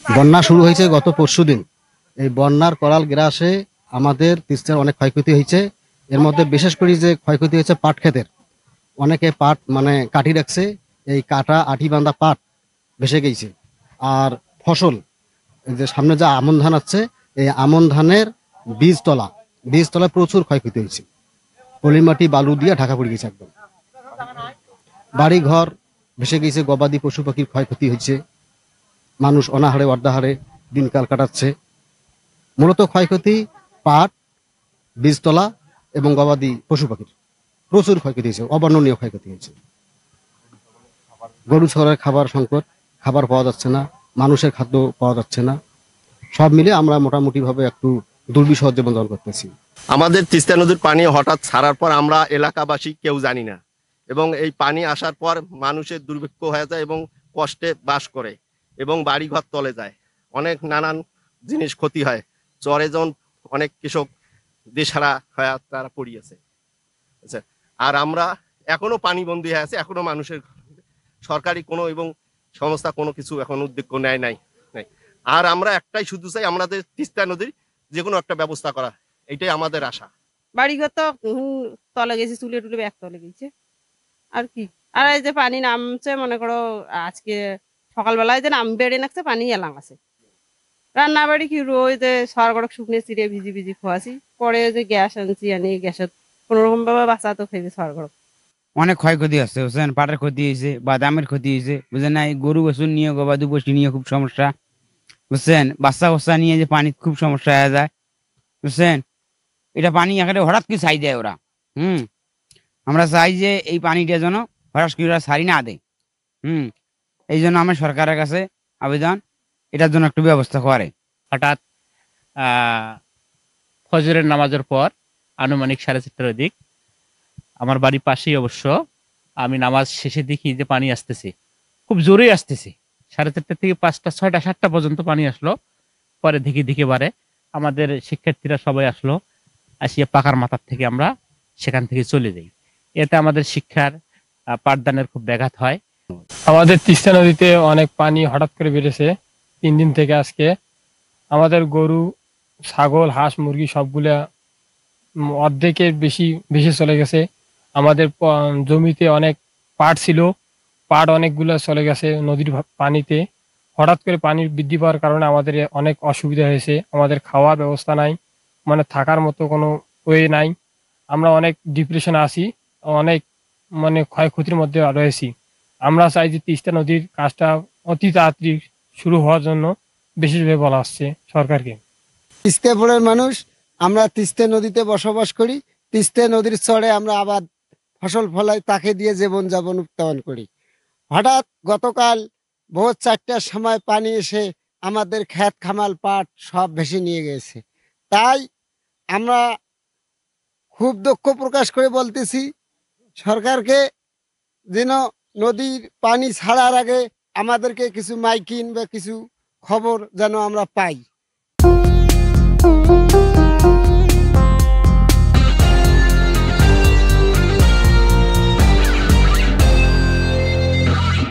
বন্যা শুরু হয়েছে গত পরশুদিন। এই বন্যার করাল গ্রাসে আমাদের তিস্তার অনেক ক্ষয়ক্ষতি হয়েছে। এর মধ্যে বিশেষ করে যে ক্ষয়ক্ষতি হয়েছে পাট ক্ষেতের, অনেকে পাট মানে কাটি রাখছে, এই কাটা আঠি বাঁধা পাট ভেসে গেছে। আর ফসল, এই যে সামনে যা আমন ধান আছে, এই আমন ধানের বীজতলা বীজতলায় প্রচুর ক্ষয়ক্ষতি হয়েছে। পলিমাটি বালু দিয়ে ঢাকা পড়ে গেছে একদম। বাড়ি ঘর ভেসে গেছে, গবাদি পশু পাখির ক্ষয়ক্ষতি হয়েছে। মানুষ অনাহারে অর্ধাহারে দিনকাল কাটাচ্ছে। মূলত ক্ষয়ক্ষতি পাট, বীজতলা এবং গবাদি পশু পাখির প্রচুর ক্ষয়ক্ষতি হয়েছে, অবর্ণনীয় ক্ষয়ক্ষতি হয়েছে। গরু ছাগলের খাবার সংকট, খাবার পাওয়া যাচ্ছে না, মানুষের খাদ্য পাওয়া যাচ্ছে না। সব মিলে আমরা মোটামুটিভাবে একটু দুর্বিষহ জীবনযাপন করতেছি। আমাদের তিস্তা নদীর পানি হঠাৎ ছাড়ার পর আমরা এলাকাবাসী কেউ জানি না, এবং এই পানি আসার পর মানুষের দুর্ভিক্ষ হয়ে যায় এবং কষ্টে বাস করে এবং বাড়িঘর তলে যায়, অনেক নানান জিনিস ক্ষতি হয়। চরে যেমন অনেক কৃষক দেশহারা হয়ে তারা পড়িয়েছে। আচ্ছা, আর আমরা এখনো পানিবন্দী হয়ে আছে, এখনো মানুষের সরকারি কোনো এবং সংস্থা কোনো কিছু এখন উদ্যোগ নেয় নাই। আর আমরা একটাই শুধু চাই, আমাদের তিস্তা নদীর যে কোনো একটা ব্যবস্থা করা, এটাই আমাদের আশা। বাড়িঘর তো তলে গেছে, চুলে টুলে ব্যাগ তলে গেছে আর কি। আর এই যে পানি নামছে, মনে করো আজকে সকালবেলায় যে নাম বেড়ে নাকছে, পানি এলাম আছে। রান্না বাড়ি কি রোজ যে সরগড়ক শুকনে চিড়ে ভিজি ভিজি খোয়াছি, পরে যে গ্যাস আনছি, আনি গ্যাসের কোনোরকম ভাবে বাঁচা তো খেয়েছে সরগড়ক। অনেক ক্ষয়ক্ষতি আছে বুঝছেন, পাটের ক্ষতি হয়েছে, বাদামের ক্ষতি হয়েছে বুঝলেন না। এই গরু বছর নিয়ে, গবাদি পশু নিয়ে খুব সমস্যা বুঝছেন। বাচ্চা নিয়ে যে পানি খুব সমস্যা হয়ে যায় বুঝছেন। এটা পানি এখানে হঠাৎ করে ছাই দেয় ওরা। আমরা চাই যে এই পানিটা যেন হঠাৎ করে ওরা ছাড়ি না দেয়। এই জন্য আমার সরকারের কাছে আবেদন, এটার জন্য একটু ব্যবস্থা করে। হঠাৎ ফজরের নামাজের পর আনুমানিক 4:30টার দিক আমার বাড়ির পাশেই অবশ্য, আমি নামাজ শেষে দেখি যে পানি আসতেছে, খুব জোরেই আসতেছে। 4:30 থেকে 5টা 6টা 7টা পর্যন্ত পানি আসলো। পরে দেখি দিকে বাড়ে, আমাদের শিক্ষার্থীরা সবাই আসলো, আসিয়া পাকার মাথার থেকে আমরা সেখান থেকে চলে যাই। এতে আমাদের শিক্ষার পাঠদানের খুব ব্যাঘাত হয়। আমাদের তিস্তা নদীতে অনেক পানি হঠাৎ করে বেড়েছে 3 দিন থেকে আজকে। আমাদের গরু, ছাগল, হাঁস, মুরগি সবগুলা অর্ধেকের বেশি ভেসে চলে গেছে। আমাদের জমিতে অনেক পাট ছিল, পাট অনেকগুলো চলে গেছে নদীর পানিতে। হঠাৎ করে পানি বৃদ্ধি পাওয়ার কারণে আমাদের অনেক অসুবিধা হয়েছে। আমাদের খাওয়ার ব্যবস্থা নাই, মানে থাকার মতো কোনো ওয়ে নাই। আমরা অনেক ডিপ্রেশনে আছি, অনেক মানে ক্ষয়ক্ষতির মধ্যে রয়েছি। আমরা চাই যে তিস্তা নদীর কাজটা অতি তাড়াতাড়ি শুরু হওয়ার জন্য বিশেষভাবে বলা হচ্ছে সরকারকে। তিস্তাপুরের মানুষ, আমরা তিস্তা নদীতে বসবাস করি। তিস্তা নদীর চরে আমরা আবাদ ফসল ফলাই, তাকে দিয়ে জীবনযাপন উৎপাদন করি। হঠাৎ গতকাল ভোর 4টার সময় পানি এসে আমাদের ক্ষেত খামাল পাট সব ভেসে নিয়ে গেছে। তাই আমরা খুব দুঃখ প্রকাশ করে বলতেছি সরকারকে, যেন নদীর পানি ছাড়ার আগে আমাদেরকে কিছু মাইকিন বা কিছু খবর যেন আমরা পাই।